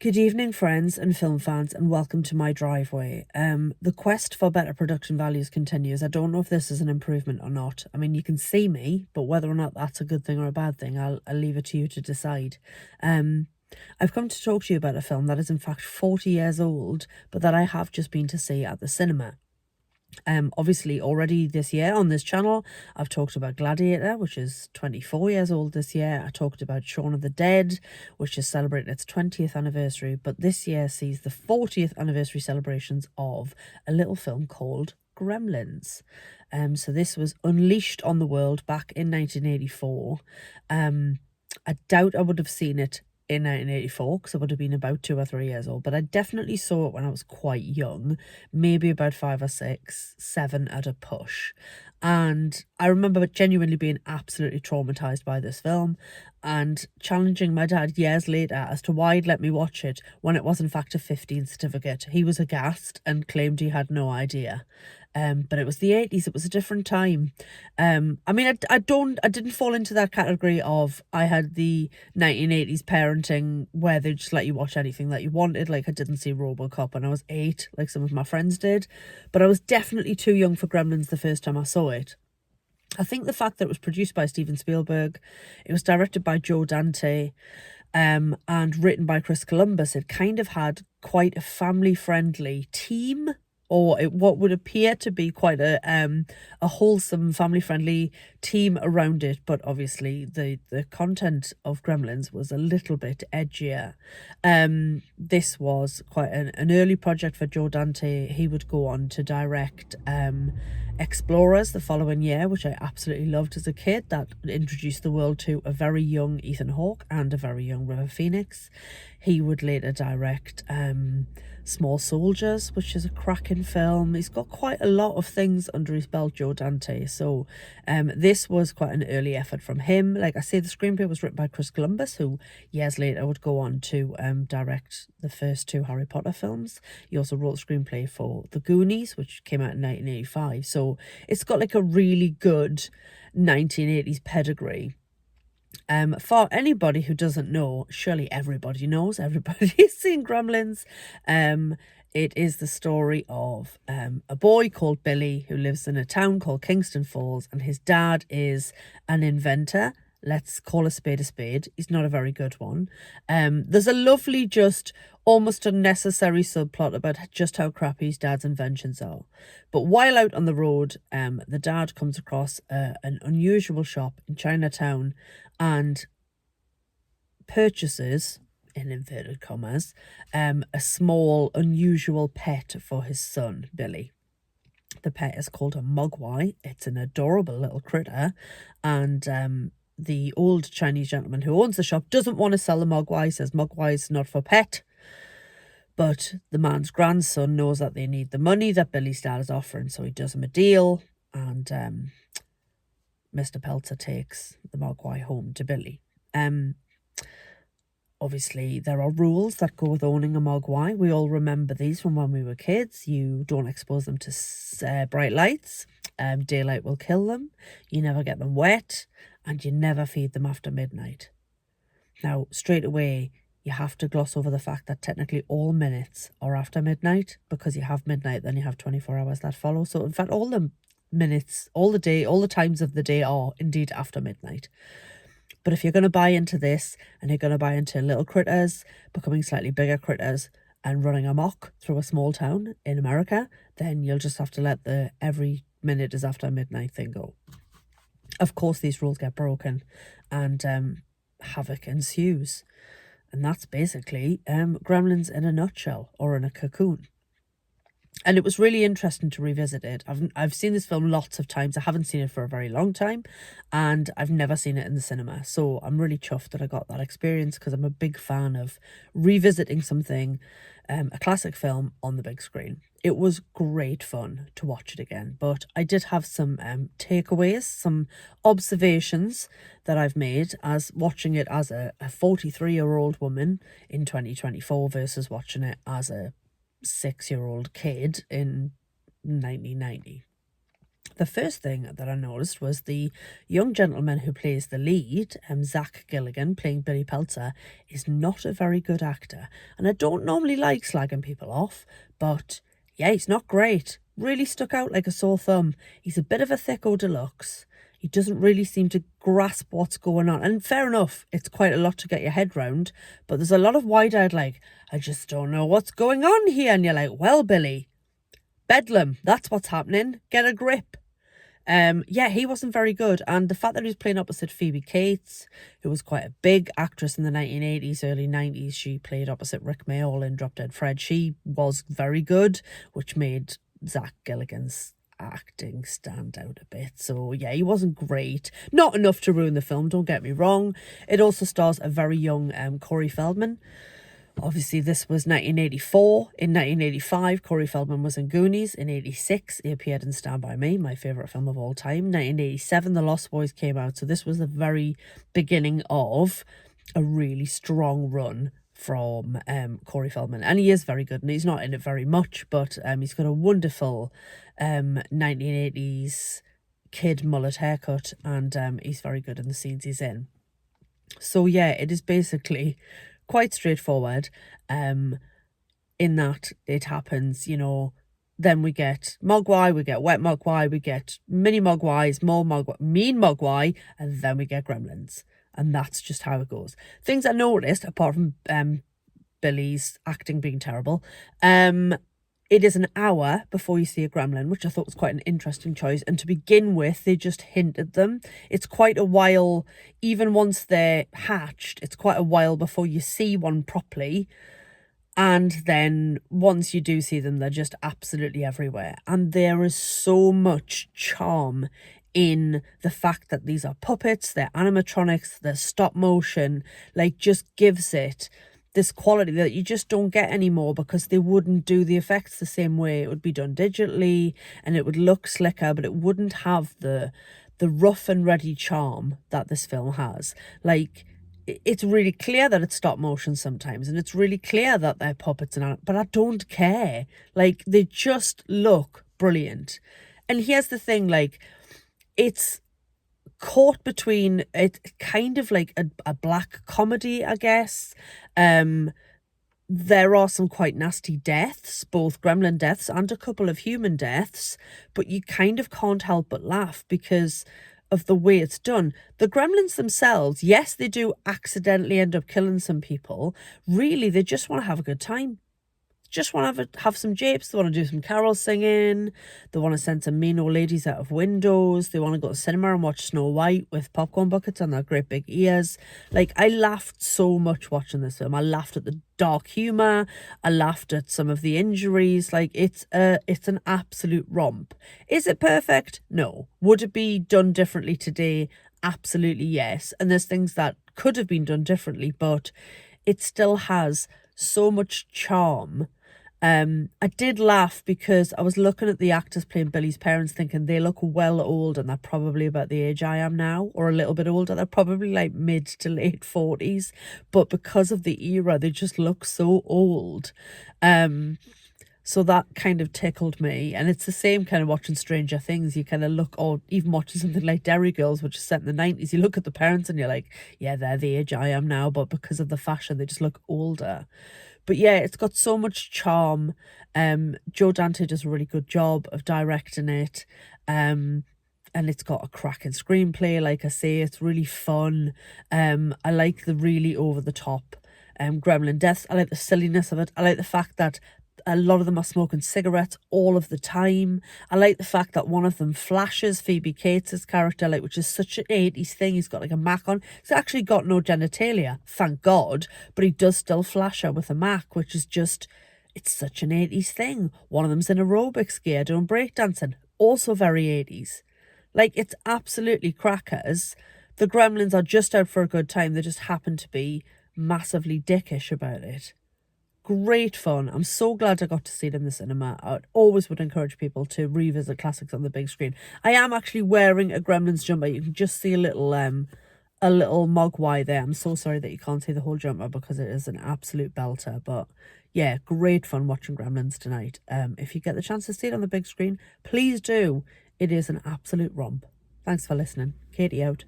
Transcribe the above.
Good evening, friends and film fans, and welcome to my driveway. The quest for better production values continues. I don't know if this is an improvement or not. I mean, you can see me, but whether or not that's a good thing or a bad thing, I'll leave it to you to decide. I've come to talk to you about a film that is in fact 40 years old, but that I have just been to see at the cinema. Obviously already this year on this channel, I've talked about Gladiator, which is 24 years old this year. I talked about Shaun of the Dead, which is celebrating its 20th anniversary, but this year sees the 40th anniversary celebrations of a little film called Gremlins. So this was unleashed on the world back in 1984. I doubt I would have seen it in 1984 because I would have been about 2 or 3 years old, but I definitely saw it when I was quite young, maybe about 5 or 6, 7 at a push. And I remember genuinely being absolutely traumatized by this film and challenging my dad years later as to why he'd let me watch it when it was in fact a 15 certificate. He was aghast and claimed he had no idea. But it was the 80s, it was a different time. I mean, I didn't fall into that category of I had the 1980s parenting where they just let you watch anything that you wanted. Like, I didn't see RoboCop when I was 8, like some of my friends did. But I was definitely too young for Gremlins the first time I saw it. I think the fact that it was produced by Steven Spielberg, it was directed by Joe Dante, and written by Chris Columbus, it kind of had quite a family-friendly team, or what would appear to be quite a wholesome family-friendly team around it. But obviously the content of Gremlins was a little bit edgier. This was quite an early project for Joe Dante. He would go on to direct Explorers the following year, which I absolutely loved as a kid. That introduced the world to a very young Ethan Hawke and a very young River Phoenix. He would later direct Small Soldiers, which is a cracking film. He's got quite a lot of things under his belt, Joe Dante. So this was quite an early effort from him. Like I say, the screenplay was written by Chris Columbus, who years later would go on to direct the first 2 Harry Potter films. He also wrote the screenplay for The Goonies, which came out in 1985. So it's got like a really good 1980s pedigree. For anybody who doesn't know, surely everybody knows, everybody's seen Gremlins. It is the story of a boy called Billy who lives in a town called Kingston Falls, and his dad is an inventor. Let's call a spade a spade. He's not a very good one. There's a lovely, just almost unnecessary subplot about just how crappy his dad's inventions are. But while out on the road, the dad comes across an unusual shop in Chinatown and purchases, in inverted commas, a small unusual pet for his son, Billy. The pet is called a mogwai. It's an adorable little critter, and the old Chinese gentleman who owns the shop doesn't want to sell the mogwai, says mogwai's not for pet. But the man's grandson knows that they need the money that Billy's dad is offering, so he does him a deal, and Mr. Peltzer takes the mogwai home to Billy. Obviously, there are rules that go with owning a mogwai. We all remember these from when we were kids. You don't expose them to bright lights. Daylight will kill them. You never get them wet. And you never feed them after midnight. Now, straight away, you have to gloss over the fact that technically all minutes are after midnight, because you have midnight, then you have 24 hours that follow. So, in fact, all the minutes, all the day, all the times of the day are indeed after midnight. But if you're going to buy into this, and you're going to buy into little critters becoming slightly bigger critters and running amok through a small town in America, then you'll just have to let the every minute is after midnight thing go. Of course, these rules get broken and havoc ensues. And that's basically Gremlins in a nutshell, or in a cocoon. And it was really interesting to revisit it. I've seen this film lots of times. I haven't seen it for a very long time, and I've never seen it in the cinema. So I'm really chuffed that I got that experience, because I'm a big fan of revisiting something, a classic film, on the big screen. It was great fun to watch it again, but I did have some takeaways, some observations that I've made as watching it as a 43-year-old woman in 2024 versus watching it as a 6-year-old kid in 1990. The first thing that I noticed was the young gentleman who plays the lead, Zach Gilligan, playing Billy Peltzer, is not a very good actor. And I don't normally like slagging people off, but yeah, he's not great. Really stuck out like a sore thumb. He's a bit of a thicko deluxe. He doesn't really seem to grasp what's going on. And fair enough, it's quite a lot to get your head round, but there's a lot of wide-eyed, like, I just don't know what's going on here. And you're like, well, Billy, Bedlam, that's what's happening. Get a grip. Yeah, he wasn't very good. And the fact that he was playing opposite Phoebe Cates, who was quite a big actress in the 1980s, early 90s, she played opposite Rick Mayall in Drop Dead Fred. She was very good, which made Zach Gilligan's acting stand out a bit. So yeah, he wasn't great. Not enough to ruin the film, don't get me wrong. It also stars a very young Corey Feldman. Obviously, this was 1984. In 1985, Corey Feldman was in Goonies. In 86, he appeared in Stand By Me, my favourite film of all time. 1987, The Lost Boys came out. So this was the very beginning of a really strong run from Corey Feldman. And he is very good, and he's not in it very much, but he's got a wonderful 1980s kid mullet haircut, and he's very good in the scenes he's in. So yeah, it is basically quite straightforward in that it happens, then we get Mogwai, we get Wet Mogwai, we get Mini Mogwais, more Mogwai, Mean Mogwai, and then we get Gremlins. And that's just how it goes. Things I noticed, apart from Billy's acting being terrible, it is an hour before you see a gremlin, which I thought was quite an interesting choice. And to begin with, they just hinted them. It's quite a while, even once they're hatched, it's quite a while before you see one properly. And then once you do see them, they're just absolutely everywhere. And there is so much charm in the fact that these are puppets, they're animatronics, they're stop motion, like just gives it this quality that you just don't get anymore, because they wouldn't do the effects the same way. It would be done digitally and it would look slicker, but it wouldn't have the rough and ready charm that this film has. Like, it's really clear that it's stop motion sometimes, and it's really clear that they're puppets, but I don't care. Like, they just look brilliant. And here's the thing, like, it's caught between it kind of like a black comedy, I guess. There are some quite nasty deaths, both gremlin deaths and a couple of human deaths, but you kind of can't help but laugh because of the way it's done. The gremlins themselves, yes, they do accidentally end up killing some people. Really, they just want to have a good time. Just want to have some japes. They want to do some carol singing. They want to send some mean old ladies out of windows. They want to go to cinema and watch Snow White with popcorn buckets and their great big ears. Like, I laughed so much watching this film. I laughed at the dark humour. I laughed at some of the injuries. Like, it's an absolute romp. Is it perfect? No. Would it be done differently today? Absolutely yes. And there's things that could have been done differently, but it still has so much charm. I did laugh because I was looking at the actors playing Billy's parents thinking they look well old, and they're probably about the age I am now, or a little bit older. They're probably like mid to late 40s, but because of the era, they just look so old. So that kind of tickled me. And it's the same kind of watching Stranger Things. You kind of look, or even watching something like Derry Girls, which is set in the 90s, you look at the parents and you're like, yeah, they're the age I am now, but because of the fashion, they just look older. But yeah, it's got so much charm. Joe Dante does a really good job of directing it. And it's got a cracking screenplay. Like I say, it's really fun. I like the really over-the-top gremlin deaths. I like the silliness of it. I like the fact that a lot of them are smoking cigarettes all of the time. I like the fact that one of them flashes Phoebe Cates' character, like, which is such an 80s thing. He's got like a Mac on. He's actually got no genitalia, thank God, but he does still flash her with a Mac, which is just, it's such an 80s thing. One of them's in aerobics gear doing breakdancing, also very 80s. Like, it's absolutely crackers. The Gremlins are just out for a good time. They just happen to be massively dickish about it. Great fun. I'm so glad I got to see it in the cinema. I always would encourage people to revisit classics on the big screen. I am actually wearing a Gremlins jumper. You can just see a little mogwai there. I'm so sorry that you can't see the whole jumper because it is an absolute belter. But yeah, great fun watching Gremlins tonight. If you get the chance to see it on the big screen, please do. It is an absolute romp. Thanks for listening. Katie out.